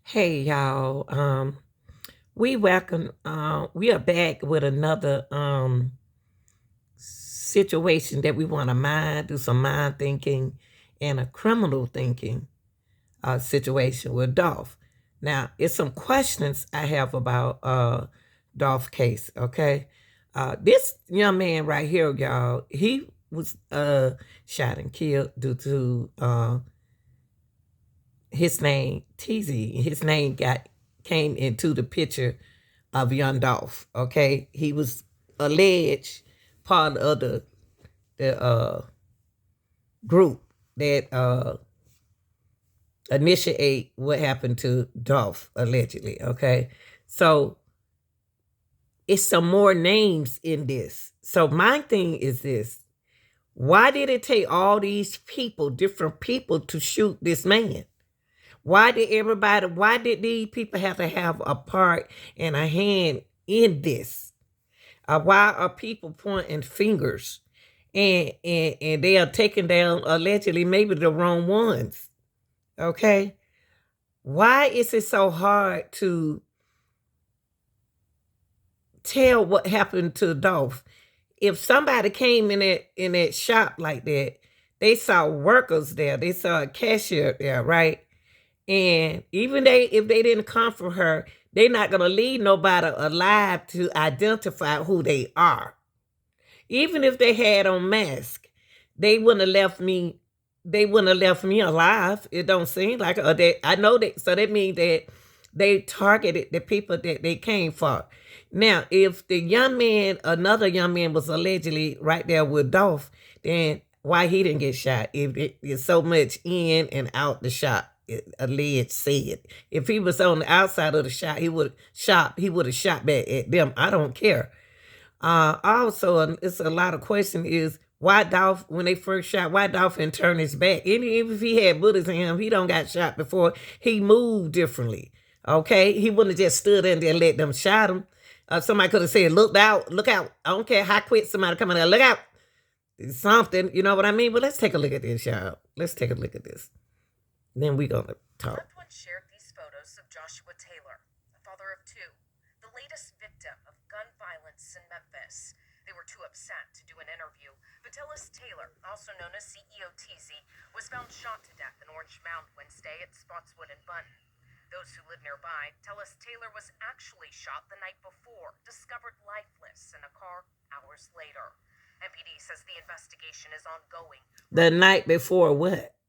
Hey y'all, we are back with another situation that we want to do some mind thinking and a criminal thinking situation with Dolph. Now, it's some questions I have about Dolph case, okay? This young man right here, y'all, he was shot and killed due to his name, TZ. His name came into the picture of young Dolph. Okay, he was alleged part of the group that initiate what happened to Dolph allegedly. Okay, so it's some more names in this. So my thing is this: why did it take all these people, different people, to shoot this man? Why did these people have to have a part and a hand in this? Why are people pointing fingers and they are taking down allegedly maybe the wrong ones? Okay. Why is it so hard to tell what happened to Dolph? If somebody came in that shop like that, they saw workers there, they saw a cashier there, right? And even if they didn't comfort her, they're not gonna leave nobody alive to identify who they are. Even if they had on masks, they wouldn't have left me. They wouldn't have left me alive. It don't seem like I know that. So that means that they targeted the people that they came for. Now, if the young man, another young man, was allegedly right there with Dolph, then why he didn't get shot? If it's so much in and out the shop, alleged said. If he was on the outside of the shop, he would have shot back at them. I don't care. Also, it's a lot of question is why Dolph, when they first shot, why Dolph didn't turn his back? Even if he had bullets in him, he don't got shot before. He moved differently. Okay, he wouldn't have just stood there and let them shot him. Somebody could have said, "Look out, look out!" I don't care how quick somebody coming there, look out. Something, you know what I mean? But let's take a look at this, y'all. Let's take a look at this. Then we gonna talk. Loved ones shared these photos of Joshua Taylor, a father of two, the latest victim of gun violence in Memphis. They were too upset to do an interview, but Tellis Taylor, also known as CEO TZ, was found shot to death in Orange Mound Wednesday at Spotswood and Bunton. Those who live nearby tell us Taylor was actually shot the night before, discovered lifeless in a car hours later. MPD says the investigation is ongoing. The night before what?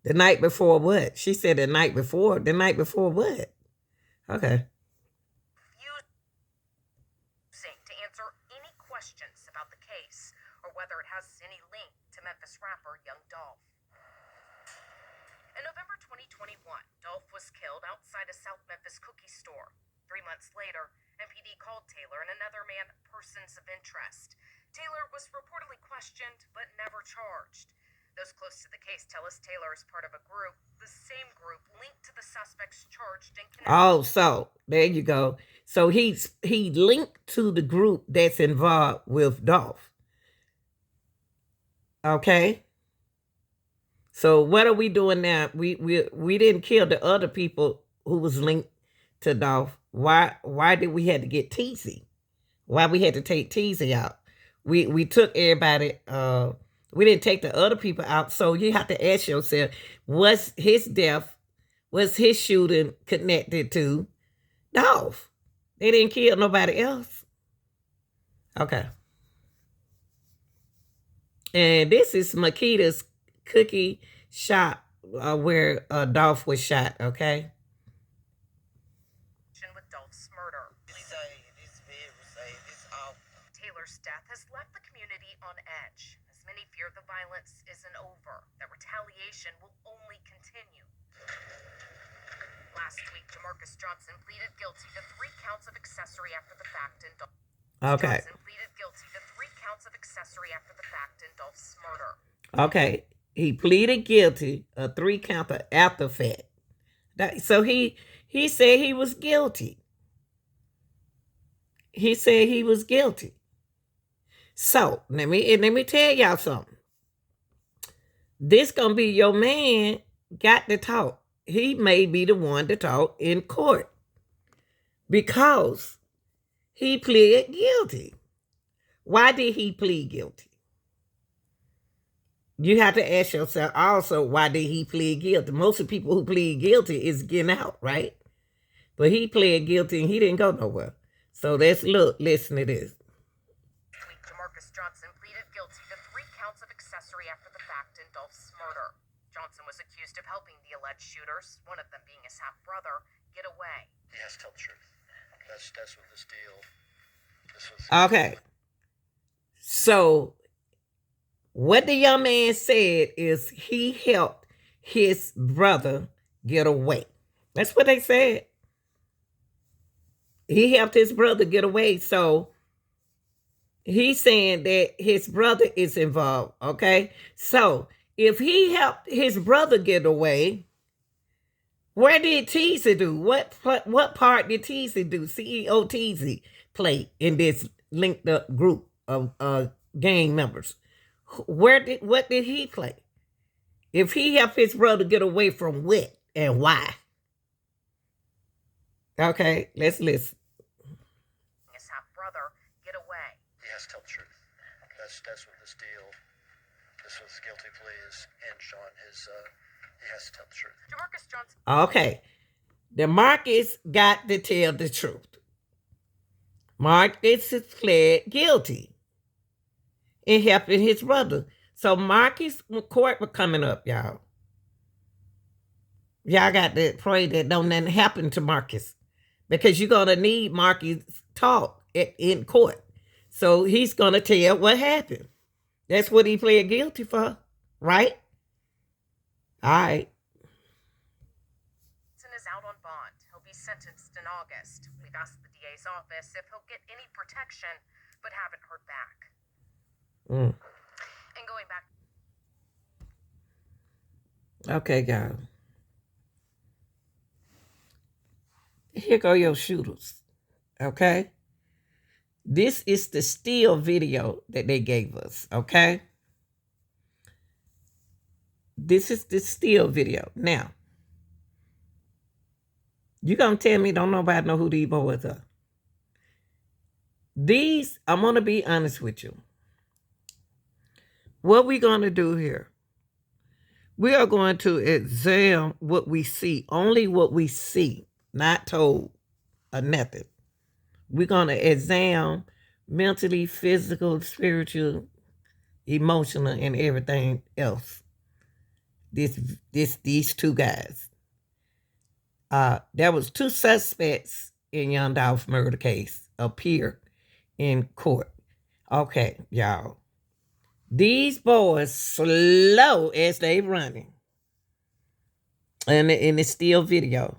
The night before what? She said the night before. The night before what? Okay. Refusing to answer any questions about the case or whether it has any link to Memphis rapper Young Dolph. In November 2021, Dolph was killed outside a South Memphis cookie store. 3 months later, MPD called Taylor and another man persons of interest. Taylor was reportedly questioned but never charged. Those close to the case tell us Taylor is part of a group, the same group linked to the suspects charged in connection. Oh, so there you go. So he linked to the group that's involved with Dolph. Okay. So what are we doing now? We didn't kill the other people who was linked to Dolph. Why did we have to get TZ? Why we had to take TZ out? We took everybody. We didn't take the other people out. So you have to ask yourself: was his death, was his shooting connected to Dolph? They didn't kill nobody else. Okay. And this is Makita's cookie shop where Dolph was shot, okay? With Dolph's murder. Taylor's death has left the community on edge, as many fear the violence isn't over, that retaliation will only continue. Last week, Jamarcus Johnson pleaded guilty to 3 counts of accessory after the fact in Dolph. Okay. Johnson pleaded guilty to 3 counts of accessory after the fact in Dolph's murder. Okay. He pleaded guilty of 3 counts of after fact. So he said he was guilty. He said he was guilty. So let me tell y'all something. This gonna be your man got to talk. he may be the one to talk in court because he pled guilty. Why did he plead guilty? You have to ask yourself also, why did he plead guilty? Most of the people who plead guilty is getting out, right? But he pled guilty and he didn't go nowhere. So let's listen to this. Demarcus Johnson pleaded guilty to 3 counts of accessory after the fact in Dolph's murder. Johnson was accused of helping the alleged shooters, one of them being his half-brother, get away. He has to tell the truth. That's what this deal. Okay. So what the young man said is he helped his brother get away. That's what they said. He helped his brother get away. So he's saying that his brother is involved. Okay. So if he helped his brother get away, where did Teasy do? What part did Teasy do? CEO Teasy play in this linked up group of gang members? What did he play? If he helped his brother get away from what and why? Okay, let's listen. His half-brother get away. He has to tell the truth. That's what this deal. This was guilty pleas hinged on his. He has to tell the truth. Demarcus Johnson. Okay, Demarcus got to tell the truth. Marcus is pled guilty in helping his brother. So Marcus court was coming up, y'all. Y'all got to pray that don't nothing happen to Marcus, because you're gonna need Marcus talk in court. So he's gonna tell what happened. That's what he pled guilty for, right? All right. Johnson is out on bond. He'll be sentenced in August. We've asked the DA's office if he'll get any protection, but haven't heard back. And going back. Okay, guys. Here go your shooters. Okay? This is the still video that they gave us. Okay? This is the still video. Now, you gonna tell me don't nobody know who these boys are. These, I'm gonna be honest with you. What we gonna do here? We are going to examine what we see, only what we see, not told or nothing. We're gonna examine mentally, physical, spiritual, emotional, and everything else. These 2 guys. There was 2 suspects in young Dolph murder case appear in court. Okay, y'all. These boys slow as they running. And in the still video.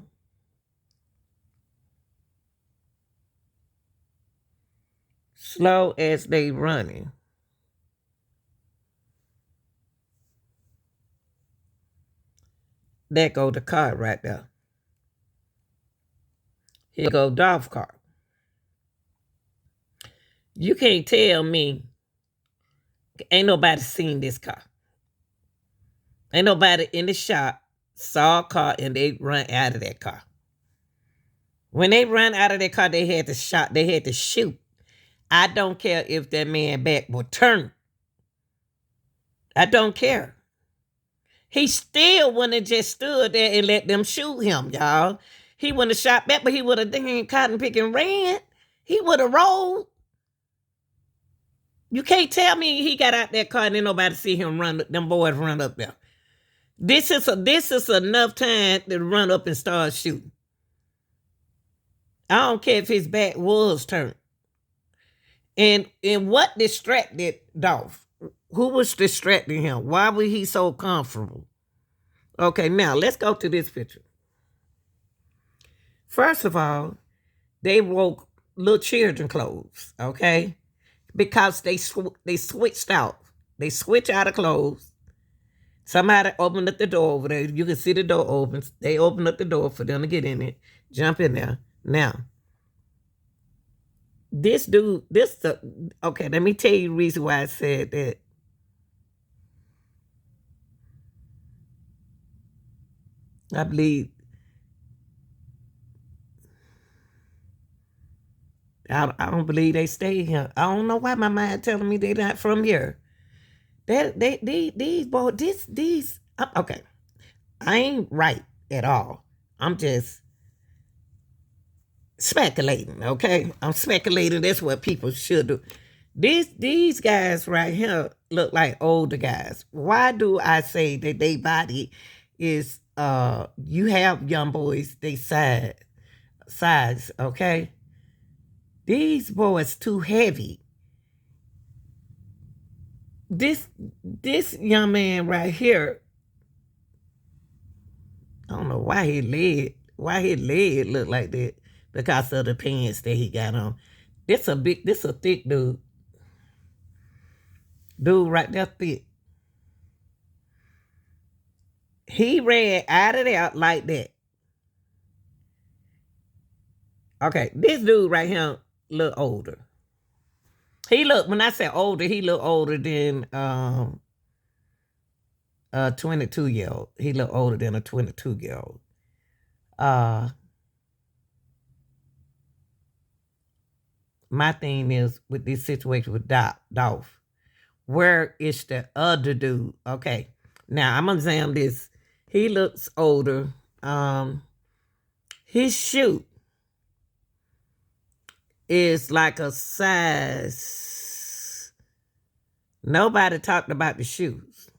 Slow as they running. There go the car right there. Here go Dolph car. You can't tell me ain't nobody seen this car. Ain't nobody in the shop saw a car and they run out of that car. When they run out of that car, they had to shoot. I don't care if that man back will turn. I don't care. He still wouldn't have just stood there and let them shoot him, y'all. He wouldn't have shot back, but he would have cotton pick and ran. He would have rolled. You can't tell me he got out that car and then nobody see him run. Them boys run up there. This is enough time to run up and start shooting. I don't care if his back was turned. And what distracted Dolph? Who was distracting him? Why was he so comfortable? Okay, now let's go to this picture. First of all, they wore little children clothes, okay? Because they switched out. They switched out of clothes. Somebody opened up the door over there. You can see the door opens. They opened up the door for them to get in it, jump in there. Now, this dude, okay, let me tell you the reason why I said that. I believe. I don't believe they stay here. I don't know why my mind telling me they're not from here. These boys, these. Okay, I ain't right at all. I'm just speculating. Okay, I'm speculating. That's what people should do. These guys right here look like older guys. Why do I say that they body is you have young boys they size, okay? These boys too heavy. This young man right here, I don't know why his leg look like that because of the pants that he got on. This a thick dude. Dude right there thick. He ran out of there like that. Okay, this dude right here look older. When I say older, he look older than a 22-year-old. He look older than a 22-year-old. My thing is with this situation with Dolph. Where is the other dude? Okay. Now I'm gonna examine this. He looks older. His shoe is like a size. Nobody talked about the shoes.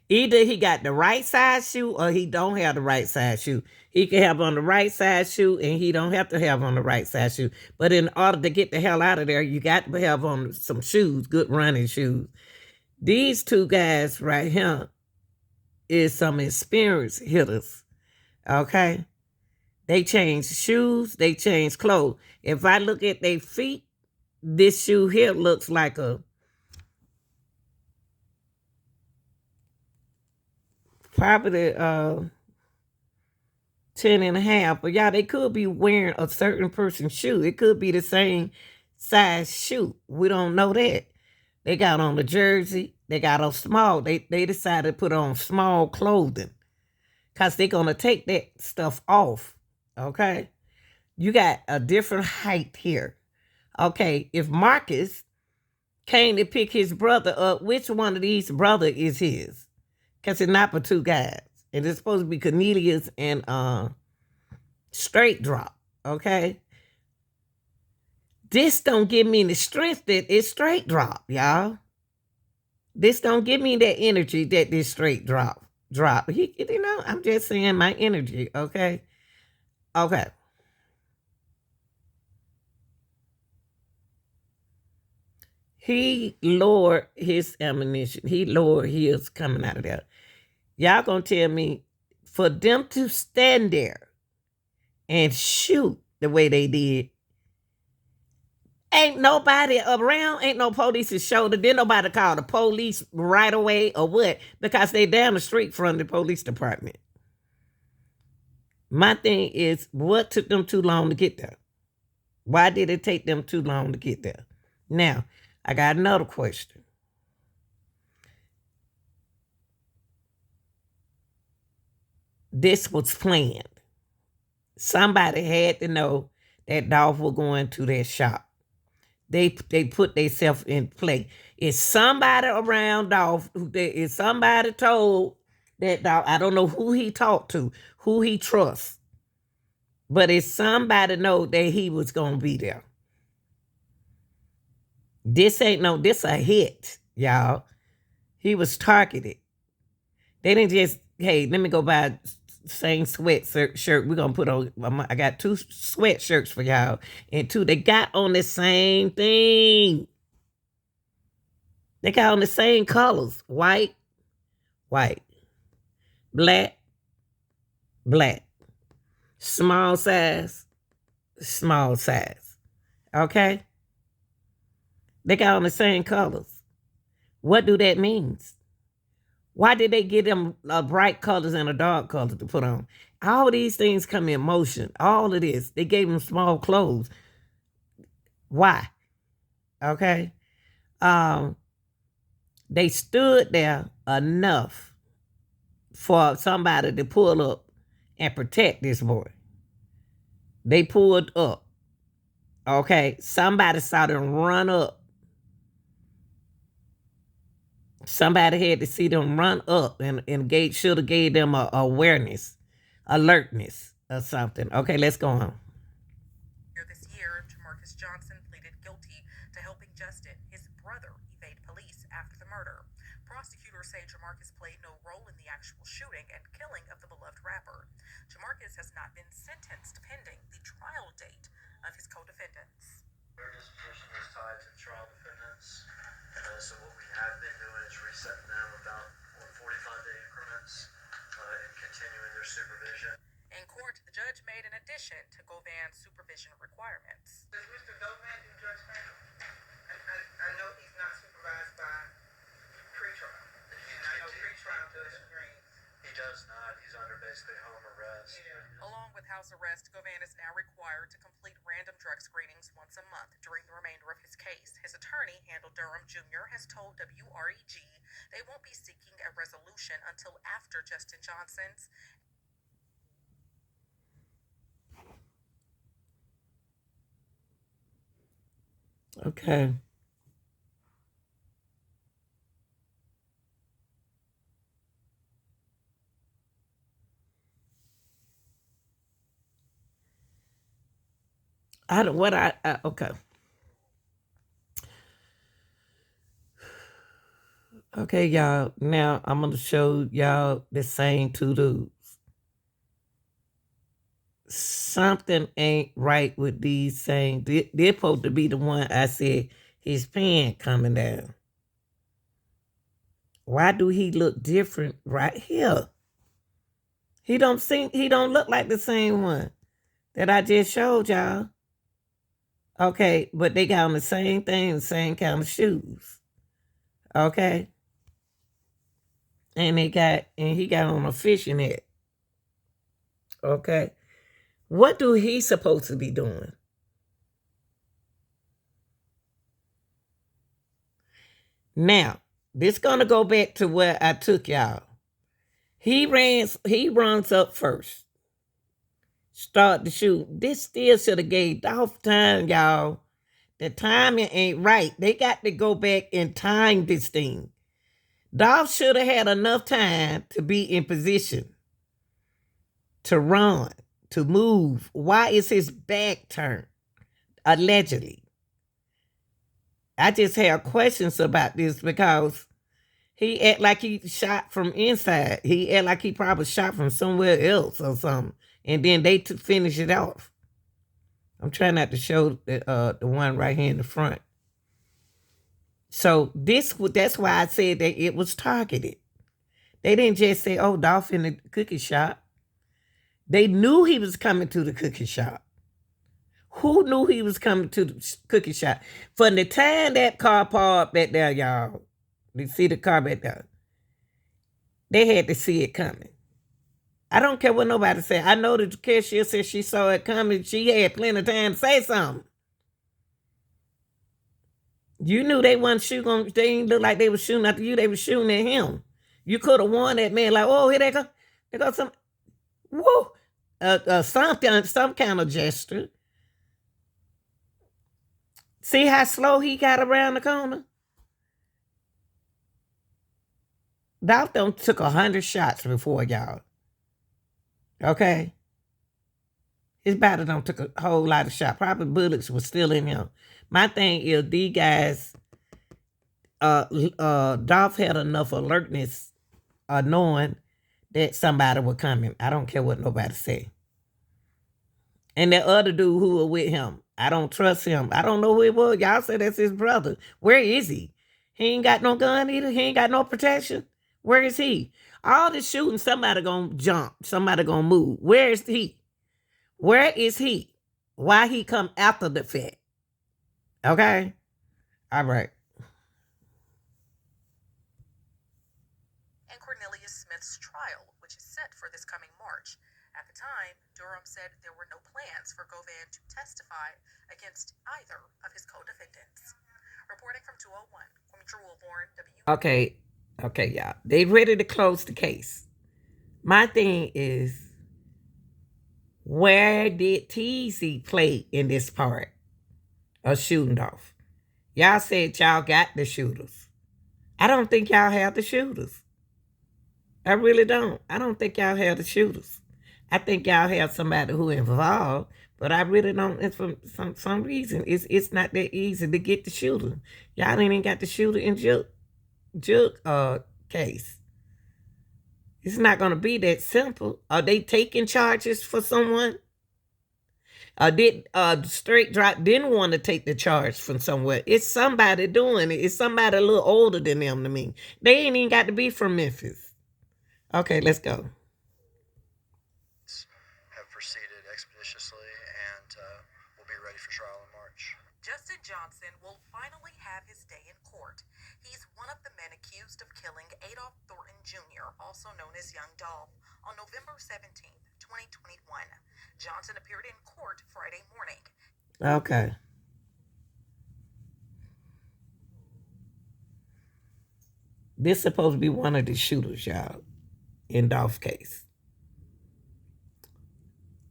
Either he got the right size shoe or he don't have the right size shoe. He can have on the right size shoe and he don't have to have on the right size shoe. But in order to get the hell out of there, you got to have on some shoes, good running shoes. These two guys right here is some experienced hitters, okay? They change shoes, they change clothes. If I look at their feet, this shoe here looks like a probably 10 and a half. But y'all, they could be wearing a certain person's shoe. It could be the same size shoe. We don't know that. They got on the jersey. They got on small. They decided to put on small clothing because they're going to take that stuff off. Okay? You got a different height here. Okay, if Marcus came to pick his brother up, which one of these brother is his? Because it's not for two guys. And it's supposed to be Cornelius and Straight Drop. Okay? This don't give me the strength that it's Straight Drop, y'all. This don't give me that energy that this Straight Drop. I'm just saying my energy, okay? Okay. He lowered his ammunition. He lowered his coming out of there. Y'all gonna tell me for them to stand there and shoot the way they did, ain't nobody around, ain't no police to shoulder. Didn't nobody call the police right away or what? Because they down the street from the police department. My thing is, what took them too long to get there? Why did it take them too long to get there? Now, I got another question. This was planned. Somebody had to know that Dolph was going to that shop. They put themselves in play. Is somebody around Dolph? Is somebody told that Dolph? I don't know who he talked to, who he trusts, but is somebody know that he was gonna be there? This a hit, y'all. He was targeted. They didn't just, hey, let me go buy same sweatshirt we're gonna put on. I got 2 sweatshirts for y'all, and 2 they got on the same thing. They got on the same colors: white, black, small size. Okay, they got on the same colors. What do that mean? Why did they give them bright colors and a dark color to put on? All these things come in motion. All of this. They gave them small clothes. Why? Okay. They stood there enough for somebody to pull up and protect this boy. They pulled up. Okay, somebody saw them run up. Somebody had to see them run up, and should have gave them a awareness, alertness, or something. Okay, let's go on. This year, Jamarcus Johnson pleaded guilty to helping Justin, his brother, evade police after the murder. Prosecutors say Jamarcus played no role in the actual shooting and killing of the beloved rapper. Jamarcus has not been sentenced pending the trial date of his co-defendants. Our disposition is tied to trial defendants, so what we have been doing is resetting them about 45-day increments and continuing their supervision. In court, the judge made an addition to Govan's supervision requirements. Does Mr. Govan do drug screening? I know he's not supervised by pretrial, and I know pretrial does screens. He does not. He's under basically home arrest. Yeah. Along with house arrest, Govan is now required to complete random drug screenings once a month during the remainder of his case. His attorney, Handel Durham Jr., has told WREG they won't be seeking a resolution until after Justin Johnson's Okay. Okay. Okay, y'all. Now I'm gonna show y'all the same two dudes. Something ain't right with these saying they're supposed to be the one I said his pen coming down. Why do he look different right here? He don't look like the same one that I just showed y'all. Okay, but they got on the same thing, the same kind of shoes. Okay. And he got on a fishing net. Okay. What do he supposed to be doing? Now, this gonna go back to where I took y'all. He runs up first. Start to shoot. This still should have gave Dolph time, y'all. The timing ain't right. They got to go back and time this thing. Dolph should have had enough time to be in position to run, to move. Why is his back turned? Allegedly. I just have questions about this because he act like he shot from inside. He act like he probably shot from somewhere else or something. And then they finish it off. I'm trying not to show the one right here in the front. So that's why I said that it was targeted. They didn't just say, oh, Dolph in the cookie shop. They knew he was coming to the cookie shop. Who knew he was coming to the cookie shop? From the time that car parked back there, y'all, you see the car back there, they had to see it coming. I don't care what nobody say. I know the cashier said she saw it coming. She had plenty of time to say something. You knew they wasn't shooting. They didn't look like they were shooting after you. They were shooting at him. You could have warned that man like, oh, here they go. There goes some, whoa, some kind of gesture. See how slow he got around the corner? Dolph done took 100 shots before, y'all. Okay? His body done took a whole lot of shots. Probably bullets were still in him. My thing is, these guys, Dolph had enough alertness knowing that somebody was coming. I don't care what nobody say. And that other dude who was with him, I don't trust him. I don't know who it was. Y'all said that's his brother. Where is he? He ain't got no gun either. He ain't got no protection. Where is he? All this shooting, somebody gonna jump. Somebody gonna move. Where is he? Where is he? Why he come after the fact? Okay? All right. And Cornelius Smith's trial, which is set for this coming March. At the time, Durham said there were no plans for Govan to testify against either of his co-defendants. Reporting from 201, Kwame Jewelborn, Okay, y'all. They ready to close the case. My thing is, Where did Teasy play in this part of shooting Dolph? Y'all said y'all got the shooters. I don't think y'all have the shooters. I really don't. I don't think y'all have the shooters. I think y'all have somebody who involved, but I really don't. It's for some reason. It's not that easy to get the shooter. Y'all ain't even got the shooter in Jug case. It's not gonna be that simple. Are they taking charges for someone? Did Straight Drop didn't want to take the charge from somewhere? It's somebody doing it. It's somebody a little older than them to me. They ain't even got to be from Memphis. Okay, let's go. Have proceeded expeditiously and will be ready for trial in March. Justin Johnson will finally have his day in court. He's one of the men accused of killing Adolph Thornton Jr., also known as Young Dolph, on November 17th, 2021. Johnson appeared in court Friday morning. Okay. This supposed to be one of the shooters, y'all, in Dolph's case.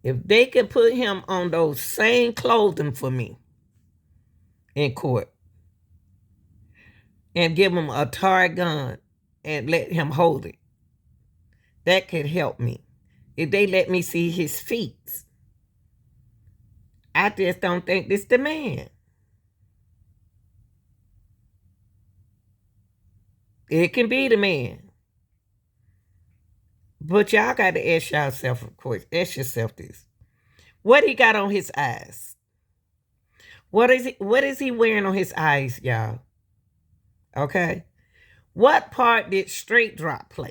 If they could put him on those same clothing for me in court and give him a tar gun and let him hold it, that could help me. If they let me see his feet, I just don't think this the man. It can be the man. But y'all got to ask yourself, of course, ask yourself this. What he got on his eyes? What is he wearing on his eyes, y'all? Okay? What part did Straight Drop play?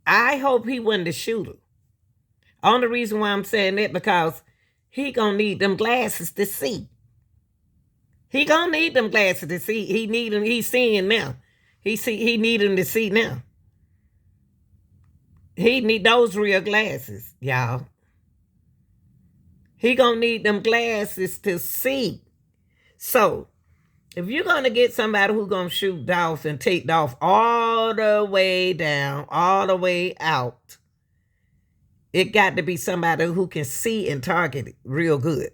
I hope he wasn't the shooter. Only reason why I'm saying that because he gonna need them glasses to see. He gonna need them glasses to see. He need them. He's seeing now. He need them to see now. He need those real glasses, y'all. He gonna need them glasses to see. So, if you're gonna get somebody who's gonna shoot Dolph and take Dolph all the way down, all the way out, it got to be somebody who can see and target it real good.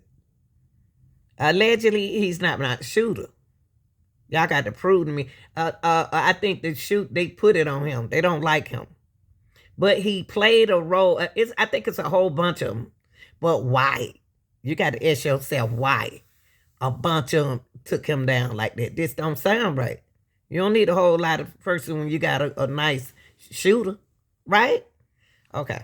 Allegedly, he's not a shooter. Y'all got to prove to me. I think they put it on him. They don't like him. But he played a role. I think it's a whole bunch of them. But why? You got to ask yourself why a bunch of them took him down like that. This don't sound right. You don't need a whole lot of person when you got a nice shooter, right? Okay.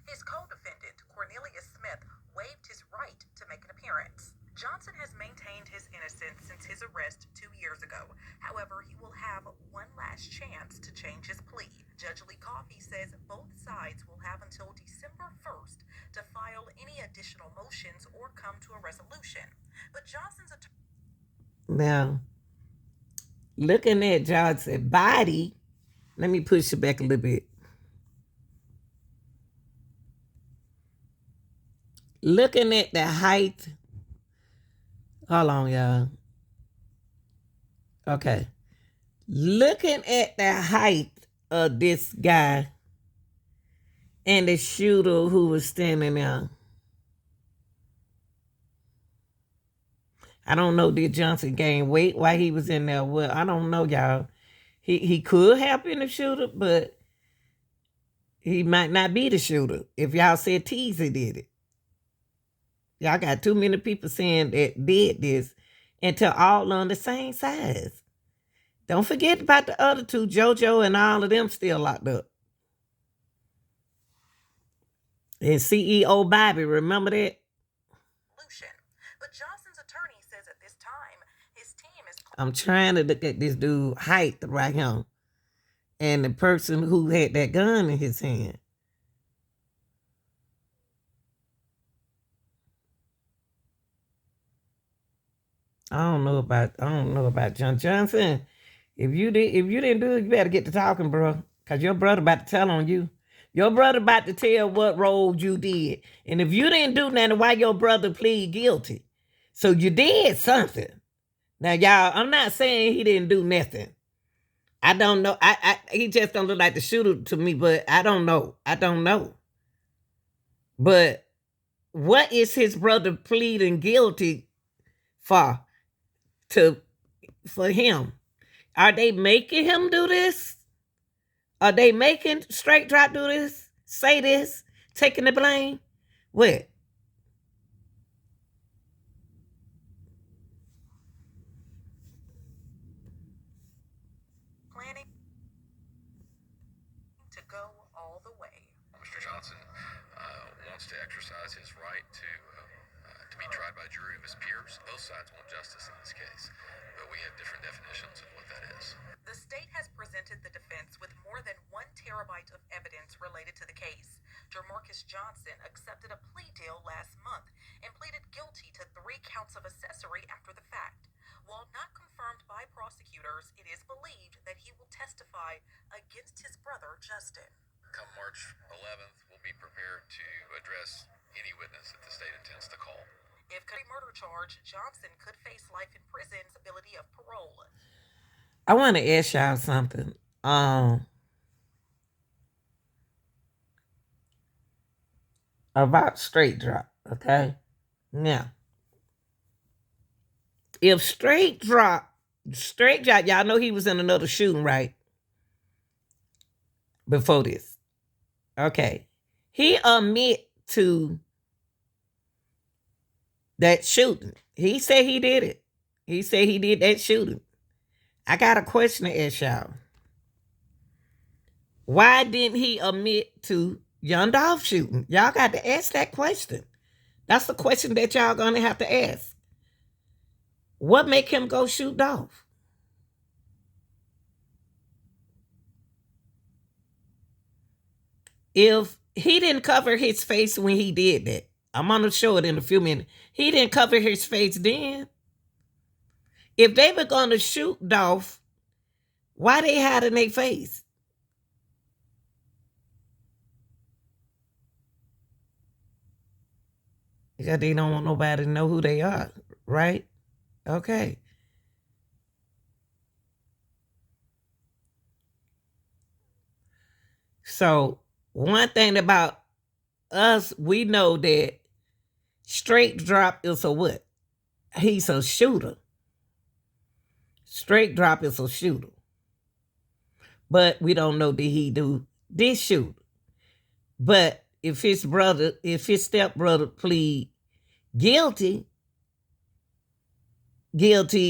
His co-defendant, Cornelius Smith, waived his right to make an appearance. Johnson has maintained his innocence since his arrest 2 years ago. However, he will have one last chance to change his plea. Judge Lee Coffey says both sides will have until December 1st to file any additional motions or come to a resolution. But Johnson's attorney... Now, looking at Johnson's body, let me push it back a little bit. Looking at the height. Hold on, y'all. Okay. Looking at the height of this guy and the shooter who was standing there. I don't know, did Johnson gain weight while he was in there? Well, I don't know, y'all. He could have been the shooter, but he might not be the shooter if y'all said Teasy did it. Y'all got too many people saying that did this until all on the same size. Don't forget about the other two, JoJo and all of them still locked up. And CEO Bobby, remember that? But Johnson's attorney says at this time, his team is... I'm trying to look at this dude height right here. And the person who had that gun in his hand. I don't know about John Johnson. If you didn't do it, you better get to talking, bro. Cause your brother about to tell on you. Your brother about to tell what role you did. And if you didn't do nothing, why your brother plead guilty? So you did something. Now, y'all, I'm not saying he didn't do nothing. I don't know. He just don't look like the shooter to me, but I don't know. I don't know. But what is his brother pleading guilty for? For him? Are they making him do this? Are they making Straight Drop do this? Say this? Taking the blame? What? Planning to go all the way. Mr. Johnson wants to exercise his right to be tried by a jury of his peers. Both sides want justice in this case, but we have different definitions of what that is. The state has presented the defense with more than 1 terabyte of evidence related to the case. Jermarcus Johnson accepted a plea deal last month and pleaded guilty to 3 counts of accessory after the fact. While not confirmed by prosecutors, it is believed that he will testify against his brother, Justin. Come March 11th, we'll be prepared to address any witness that the state intends to call. If a murder charge, Johnson could face life in prison, possibility of parole. I want to ask y'all something. About Straight Drop, okay? Now, if Straight Drop, y'all know he was in another shooting, right? Before this. Okay. He admit to that shooting. He said he did it. He said he did that shooting. I got a question to ask y'all. Why didn't he admit to young Dolph shooting? Y'all got to ask that question. That's the question that y'all gonna have to ask. What make him go shoot Dolph? If he didn't cover his face when he did that, I'm gonna show it in a few minutes. He didn't cover his face then. If they were gonna shoot Dolph, why they hiding their face? Because they don't want nobody to know who they are, right? Okay. So one thing about us, we know that Straight Drop is a what? He's a shooter. Straight Drop is a shooter. But we don't know, did he do this shoot? But if his stepbrother plead guilty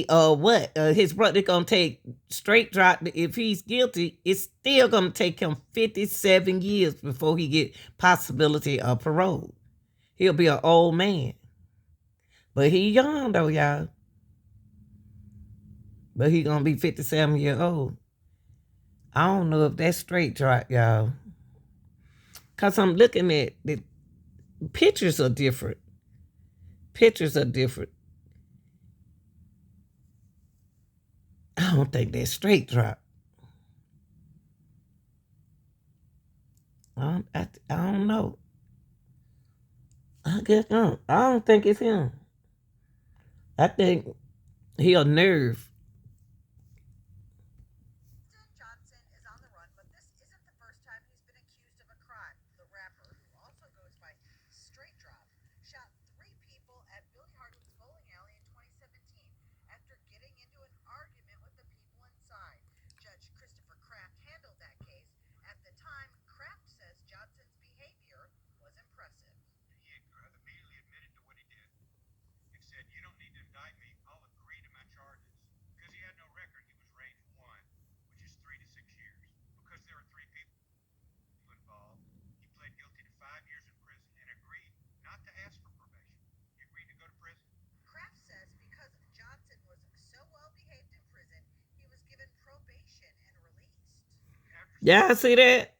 or what? His brother gonna take Straight Drop. If he's guilty, it's still gonna take him 57 years before he get possibility of parole. He'll be an old man. But he young though, y'all. But he gonna be 57 years old. I don't know if that's Straight Drop, y'all. Because I'm looking at the pictures are different. Pictures are different. I don't think that's Straight Drop. I don't know. I don't think it's him. I think he a nerve. Johnson is on the run, but this isn't the first time he's been accused of a crime. The rapper, who also goes by Straight Drop, shot 3 people at Billy Hardwood's bowling alley in 2017 after getting into an argument with the people inside. Judge Christopher Kraft handled that case. At the time, Kraft says Johnson's behavior was impressive. He immediately admitted to what he did. He said, "You don't need to indict me. I'll agree to my charges." Because he had no record, he was rated 1, which is 3 to 6 years. Because there were 3 people involved, he pled guilty to 5 years in prison and agreed not to ask for probation. He agreed to go to prison. Kraft says because Johnson was so well behaved in prison, he was given probation and released. Y'all see that?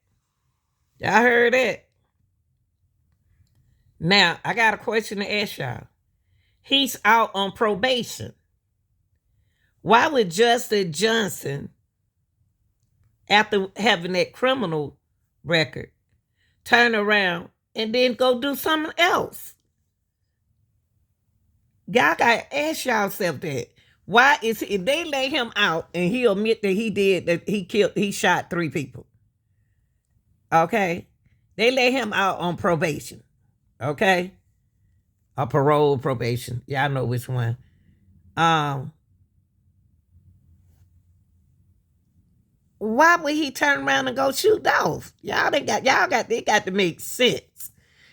Y'all heard that? Now, I got a question to ask y'all. He's out on probation. Why would Justin Johnson, after having that criminal record, turn around and then go do something else? Y'all got to ask yourself that. Why is he, if they lay him out and he admit that he shot 3 people, okay? They lay him out on probation, okay? Or parole probation. Y'all know which one. Why would he turn around and go shoot Dolph? They got to make sense.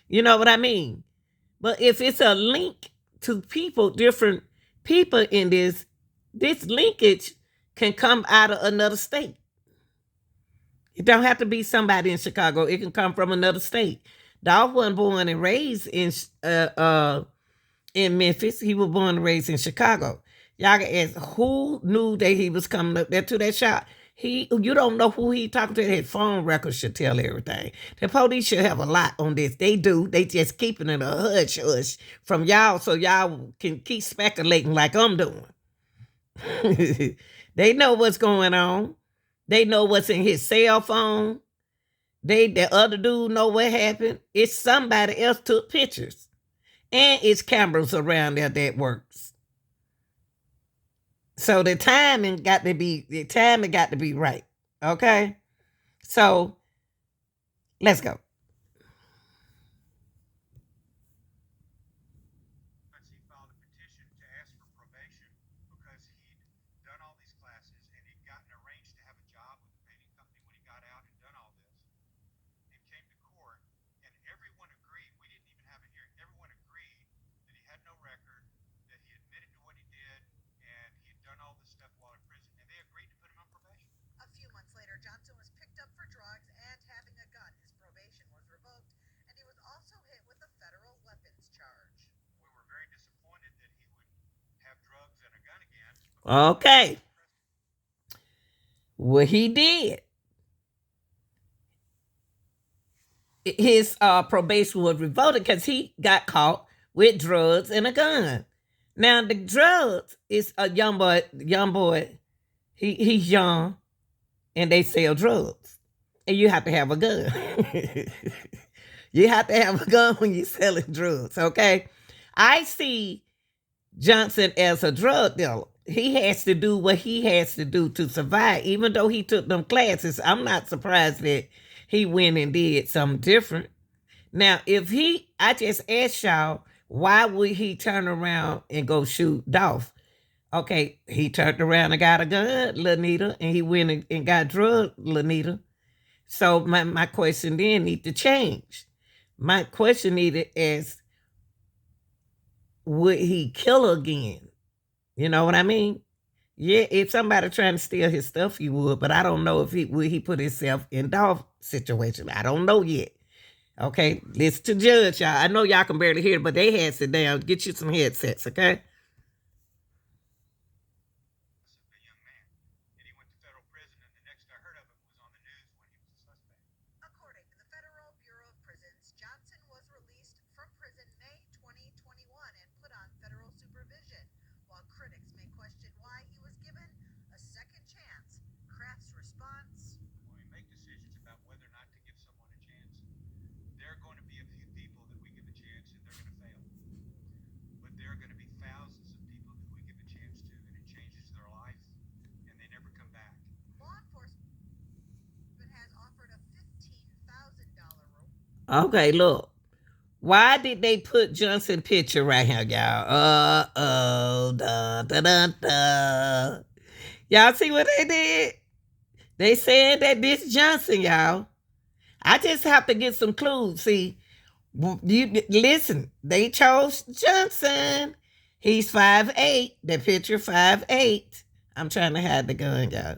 You know what I mean? But if it's a link to people, different people in this linkage can come out of another state. It don't have to be somebody in Chicago. It can come from another state. Dolph wasn't born and raised in Memphis. He was born and raised in Chicago. Y'all can ask who knew that he was coming up there to that shop. You don't know who he talking to. His phone records should tell everything. The police should have a lot on this. They do. They just keeping it a hush hush from y'all so y'all can keep speculating like I'm doing. They know what's going on. They know what's in his cell phone. The other dude know what happened. It's somebody else took pictures. And it's cameras around there that works. So the timing got to be right. Okay? So let's go. He filed a petition to ask for probation because he'd done all these classes and he'd gotten arranged to have a job with the painting company when he got out and done all this. And came to court and everyone agreed, we didn't even have a hearing, everyone agreed that he had no record, that he admitted to what he did, and he had done all this stuff while in prison, and they agreed to put him on probation. A few months later, Johnson was picked up for drugs and having a gun. His probation was revoked, and he was also hit with a federal weapons charge. We were very disappointed that he would have drugs and a gun again. Okay. What he did. His probation was revoked because he got caught with drugs and a gun. Now the drugs is a young boy. He's young, and they sell drugs, and you have to have a gun. You have to have a gun when you're selling drugs. Okay, I see Johnson as a drug dealer. He has to do what he has to do to survive. Even though he took them classes, I'm not surprised that he went and did something different. Now, I just asked y'all, why would he turn around and go shoot Dolph? Okay, he turned around and got a gun, Lanita, and he went and got drugged, Lanita. So my question then need to change. My question needed is, would he kill again? You know what I mean? Yeah, if somebody trying to steal his stuff, he would, but I don't know if he put himself in Dolph situation. I don't know yet. Okay, listen to Judge, y'all. I know y'all can barely hear it, but they had sit down. Get you some headsets, okay? A young man, and he went to federal prison, and the next I heard of him was on the news when he was a suspect. According to the Federal Bureau of Prisons, Johnson was released from prison May 2021 and put on federal supervision. While critics may question why he was given a second chance, Kraft's response: When we make decisions about whether or not to give someone a chance, there are going to be a few people that we give a chance and they're going to fail. But there are going to be thousands of people that we give a chance to and it changes their life and they never come back. law enforcement has offered a $15,000 reward. Okay, look. Why did they put Johnson picture right here, y'all? Dun, dun, dun, dun. Y'all see what they did? They said that this Johnson, y'all. I just have to get some clues. See, you listen. They chose Johnson. He's 5'8". The picture 5'8". I'm trying to hide the gun, y'all.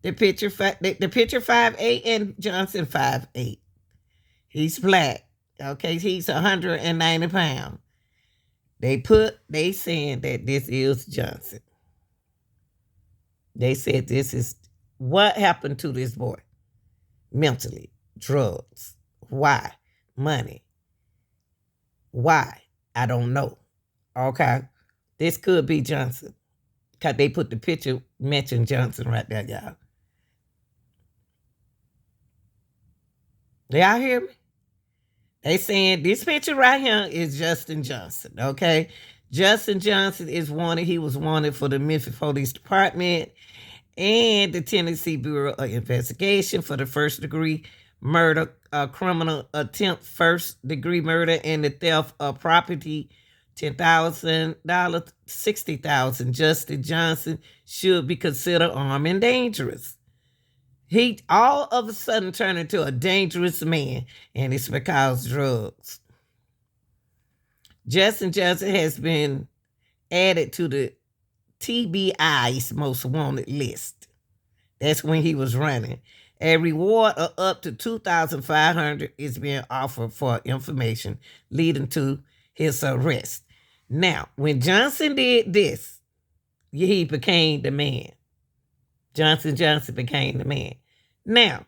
The picture 5'8" and Johnson 5'8". He's black. Okay, he's 190 pounds. They saying that this is Johnson. They said this is what happened to this boy mentally. Drugs. Why? Money. Why? I don't know. Okay. This could be Johnson. Because they put the picture, mention Johnson right there, y'all. Y'all hear me? They saying this picture right here is Justin Johnson, okay? Justin Johnson is wanted. He was wanted for the Memphis Police Department and the Tennessee Bureau of Investigation for the first-degree murder, criminal attempt, first-degree murder, and the theft of property, $10,000, $60,000. Justin Johnson should be considered armed and dangerous. He all of a sudden turned into a dangerous man, and it's because drugs. Justin Johnson has been added to the TBI's most wanted list. That's when he was running. A reward of up to $2,500 is being offered for information leading to his arrest. Now, when Johnson did this, he became the man. Johnson became the man. Now,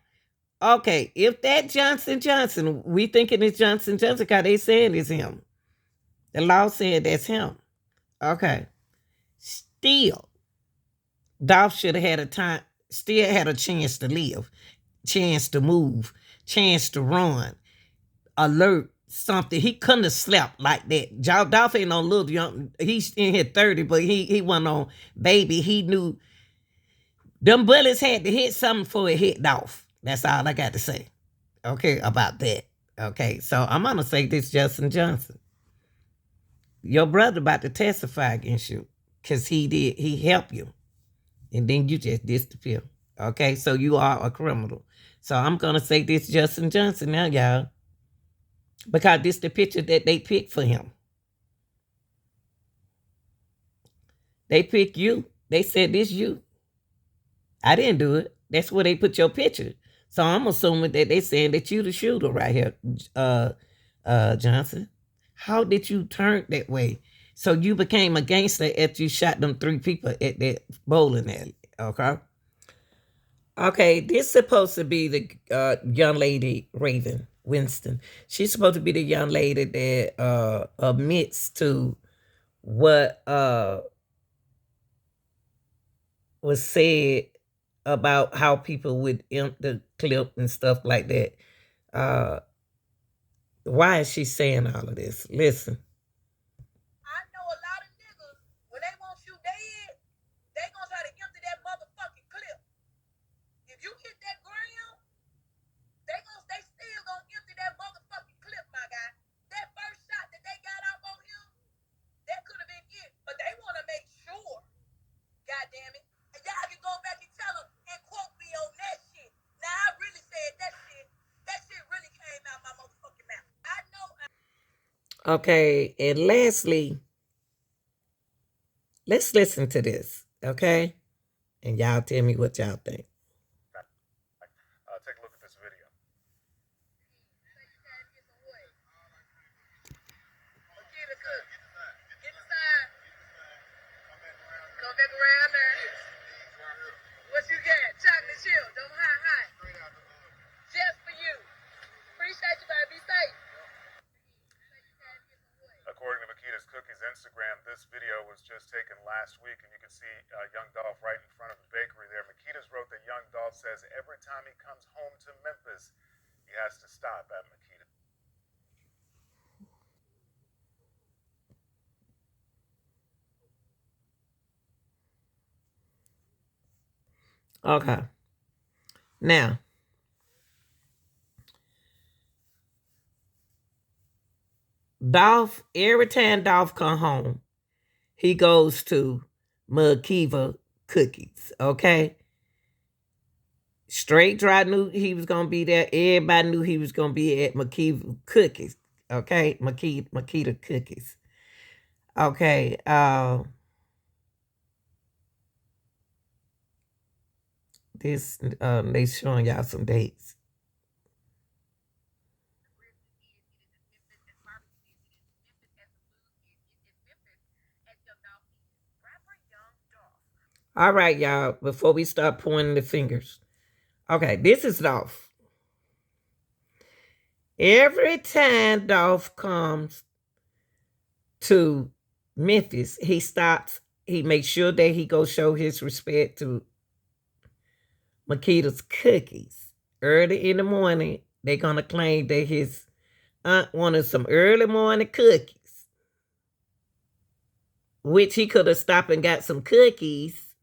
okay, if that Johnson, we thinking it's Johnson, because they saying it's him. The law said that's him. Okay. Still, Dolph should have had still had a chance to live, chance to move, chance to run, alert, something. He couldn't have slept like that. Dolph ain't no little young. He's in here 30, but he wasn't on baby. He knew them bullets had to hit something before it hit Dolph. That's all I got to say. Okay, about that. Okay, so I'm going to say this, Justin Johnson. Your brother about to testify against you because he helped you. And then you just disappear. Okay, so you are a criminal. So I'm going to say this, Justin Johnson now, y'all. Because this the picture that they picked for him. They picked you. They said this you. I didn't do it. That's where they put your picture. So I'm assuming that they saying that you the shooter right here, Johnson. How did you turn that way? So you became a gangster after you shot them 3 people at that bowling alley, okay? Okay, this is supposed to be the young lady, Raven Winston. She's supposed to be the young lady that admits to what was said about how people would imp the clip and stuff like that. Why is she saying all of this? Listen. I know a lot of niggas, when they want you dead, they gonna try to empty that motherfucking clip. If you hit that ground, they still gonna empty that motherfucking clip, my guy. That first shot that they got off on him, that could have been it. But they wanna make sure, goddamn it. And y'all can go back and tell them and quote me on that shit. Now I really said that shit. That shit really came out my motherfucking mouth. I know. Okay, and lastly, let's listen to this, okay? And y'all tell me what y'all think. Take a look at this video. Get inside. Come back around there. What you got? Chocolate chip. Don't hide. Just for you. Appreciate you, baby. Be safe. According to Makita's Cookies Instagram, this video was just taken last week, and you can see young Dolph right in front of the bakery there. Makita's wrote that young Dolph says every time he comes home to Memphis, he has to stop at Makita. Okay. Now, Dolph, every time Dolph come home, he goes to Makiva Cookies, okay? Straight Dry knew he was going to be there. Everybody knew he was going to be at Makiva Cookies, okay? Makita Cookies. Okay, this, they showing y'all some dates. All right, y'all, before we start pointing the fingers. Okay, this is Dolph. Every time Dolph comes to Memphis, he stops, he makes sure that he go show his respect to Makita's Cookies. Early in the morning, they're going to claim that his aunt wanted some early morning cookies. which he could have stopped and got some cookies.